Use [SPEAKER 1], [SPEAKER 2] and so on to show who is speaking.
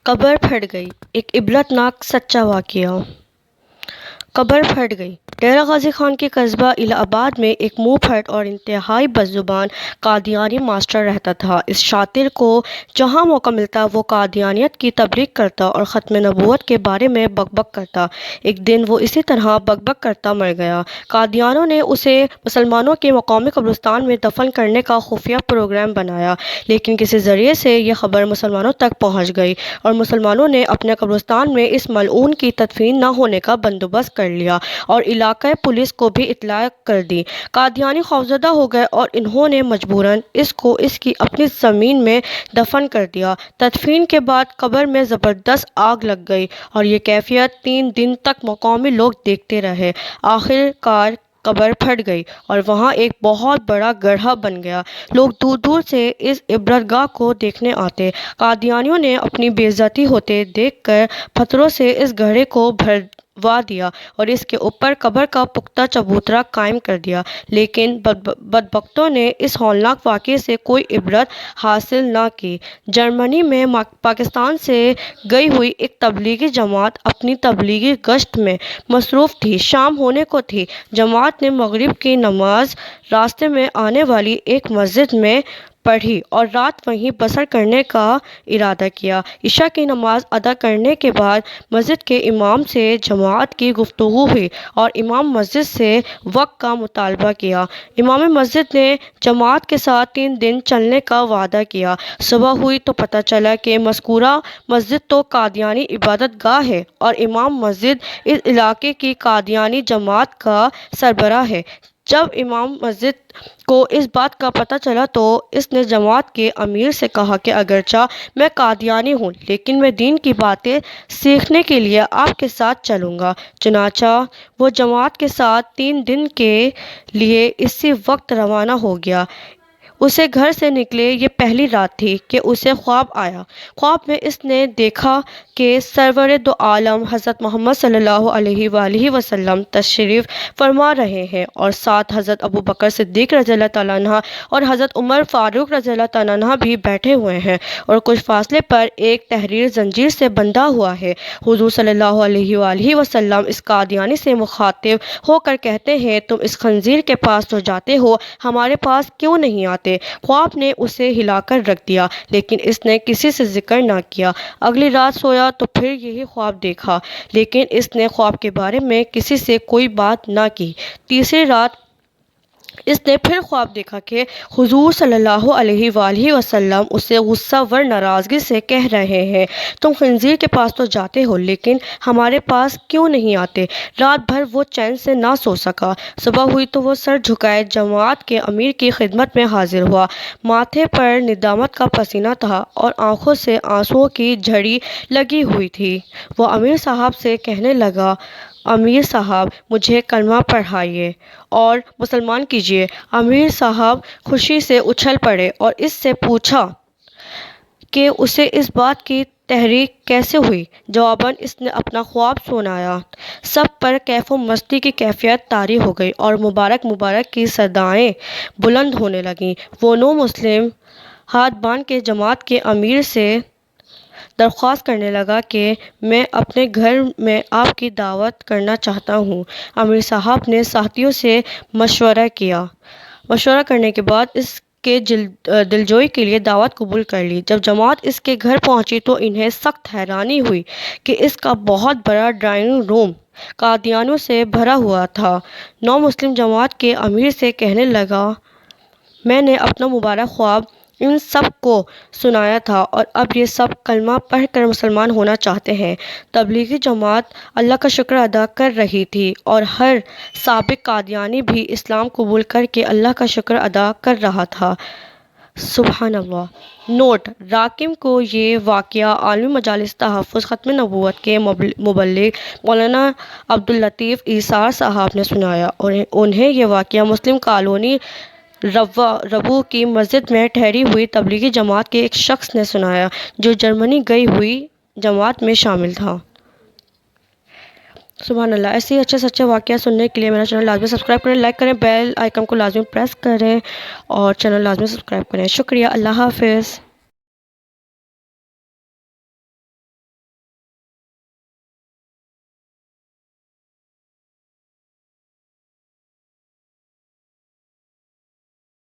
[SPEAKER 1] قبر پھٹ گئی، ایک عبرتناک سچا واقعہ۔ قبر پھٹ گئی۔ ڈیرہ غازی خان کے قصبہ الہ آباد میں ایک منہ پھٹ اور انتہائی بدزبان قادیانی ماسٹر رہتا تھا۔ اس شاطر کو جہاں موقع ملتا وہ قادیانیت کی تبلیغ کرتا اور ختم نبوت کے بارے میں بک بک کرتا۔ ایک دن وہ اسی طرح بک بک کرتا مر گیا۔ قادیانیوں نے اسے مسلمانوں کے مقامی قبرستان میں دفن کرنے کا خفیہ پروگرام بنایا، لیکن کسی ذریعے سے یہ خبر مسلمانوں تک پہنچ گئی اور مسلمانوں نے اپنے قبرستان میں اس ملعون کی تدفین نہ ہونے کا بندوبست کر لیا اور علاقائی پولیس کو بھی اطلاع کر دی۔ قادیانی خوفزدہ ہو گئے اور انہوں نے مجبوراً اس کو اس کی اپنی زمین میں دفن کر دیا۔ تدفین کے بعد قبر میں زبردست آگ لگ گئی اور یہ کیفیت 3 دن تک مقامی لوگ دیکھتے رہے۔ آخر کار قبر پھٹ گئی اور وہاں ایک بہت بڑا گڑھا بن گیا۔ لوگ دور دور سے اس عبرتگاہ کو دیکھنے آتے۔ قادیانیوں نے اپنی بے عزتی ہوتے دیکھ کر پتھروں سے اس گڑھے کو بھروا دیا اور اس کے اوپر قبر کا پختہ چبوترا قائم کر دیا، لیکن بدبختوں نے اس ہولناک واقعے سے کوئی عبرت حاصل نہ کی۔ جرمنی میں پاکستان سے گئی ہوئی ایک تبلیغی جماعت اپنی تبلیغی گشت میں مصروف تھی۔ شام ہونے کو تھی۔ جماعت نے مغرب کی نماز راستے میں آنے والی ایک مسجد میں پڑھی اور رات وہیں بسر کرنے کا ارادہ کیا۔ عشاء کی نماز ادا کرنے کے بعد مسجد کے امام سے جماعت کی گفتگو ہوئی اور امام مسجد سے وقت کا مطالبہ کیا۔ امام مسجد نے جماعت کے ساتھ 3 دن چلنے کا وعدہ کیا۔ صبح ہوئی تو پتہ چلا کہ مذکورہ مسجد تو قادیانی عبادت گاہ ہے اور امام مسجد اس علاقے کی قادیانی جماعت کا سربراہ ہے۔ جب امام مسجد کو اس بات کا پتہ چلا تو اس نے جماعت کے امیر سے کہا کہ اگرچہ میں قادیانی ہوں لیکن میں دین کی باتیں سیکھنے کے لیے آپ کے ساتھ چلوں گا۔ چنانچہ وہ جماعت کے ساتھ 3 دن کے لیے اسی وقت روانہ ہو گیا۔ اسے گھر سے نکلے یہ پہلی رات تھی کہ اسے خواب آیا۔ خواب میں اس نے دیکھا کہ سرور دو عالم حضرت محمد صلی اللہ علیہ وآلہ وسلم تشریف فرما رہے ہیں اور ساتھ حضرت ابوبکر صدیق رضی اللہ تعالیٰ عنہ اور حضرت عمر فاروق رضی اللہ تعالیٰ عنہ بھی بیٹھے ہوئے ہیں اور کچھ فاصلے پر ایک تحریر زنجیر سے بندھا ہوا ہے۔ حضور صلی اللہ علیہ وآلہ وسلم اس قادیانی سے مخاطب ہو کر کہتے ہیں، تم اس خنزیر کے پاس تو جاتے ہو، ہمارے پاس کیوں نہیں آتے؟ خواب نے اسے ہلا کر رکھ دیا لیکن اس نے کسی سے ذکر نہ کیا۔ اگلی رات سویا تو پھر یہی خواب دیکھا لیکن اس نے خواب کے بارے میں کسی سے کوئی بات نہ کی۔ تیسری رات اس نے پھر خواب دیکھا کہ حضور صلی اللہ علیہ وآلہ وسلم اسے غصہ ور ناراضگی سے کہہ رہے ہیں، تم خنزیر کے پاس تو جاتے ہو لیکن ہمارے پاس کیوں نہیں آتے؟ رات بھر وہ چین سے نہ سو سکا۔ صبح ہوئی تو وہ سر جھکائے جماعت کے امیر کی خدمت میں حاضر ہوا۔ ماتھے پر ندامت کا پسینہ تھا اور آنکھوں سے آنسوؤں کی جھڑی لگی ہوئی تھی۔ وہ امیر صاحب سے کہنے لگا، امیر صاحب مجھے کلمہ پڑھائیے اور مسلمان کیجیے۔ امیر صاحب خوشی سے اچھل پڑے اور اس سے پوچھا کہ اسے اس بات کی تحریک کیسے ہوئی؟ جواباً اس نے اپنا خواب سنایا۔ سب پر کیف و مستی کی کیفیت طاری ہو گئی اور مبارک مبارک کی صدائیں بلند ہونے لگیں۔ وہ نو مسلم ہاتھ باندھ کے جماعت کے امیر سے درخواست کرنے لگا کہ میں اپنے گھر میں آپ کی دعوت کرنا چاہتا ہوں۔ امیر صاحب نے ساتھیوں سے مشورہ کیا۔ مشورہ کرنے کے بعد اس کے دلجوئی کے لیے دعوت قبول کر لی۔ جب جماعت اس کے گھر پہنچی تو انہیں سخت حیرانی ہوئی کہ اس کا بہت بڑا ڈرائنگ روم قادیانیوں سے بھرا ہوا تھا۔ نو مسلم جماعت کے امیر سے کہنے لگا، میں نے اپنا مبارک خواب ان سب کو سنایا تھا اور اب یہ سب کلمہ پڑھ کر مسلمان ہونا چاہتے ہیں۔ تبلیغی جماعت اللہ کا شکر ادا کر رہی تھی اور ہر سابق قادیانی بھی اسلام قبول کر کے اللہ کا شکر ادا کر رہا تھا۔ سبحان اللہ۔ نوٹ: راکم کو یہ واقعہ عالمی مجالس تحفظ ختم نبوت کے مبلغ مولانا عبداللطیف ایثار صاحب نے سنایا اور انہیں یہ واقعہ مسلم کالونی ربوہ کی مسجد میں ٹھہری ہوئی تبلیغی جماعت کے ایک شخص نے سنایا جو جرمنی گئی ہوئی جماعت میں شامل تھا۔ سبحان اللہ۔ ایسے ہی اچھے سے اچھے واقعات سننے کے لیے میرا چینل لازمی سبسکرائب کریں، لائک کریں، بیل آئیکن کو لازمی پریس کریں اور چینل لازمی سبسکرائب کریں۔ شکریہ۔ اللہ حافظ۔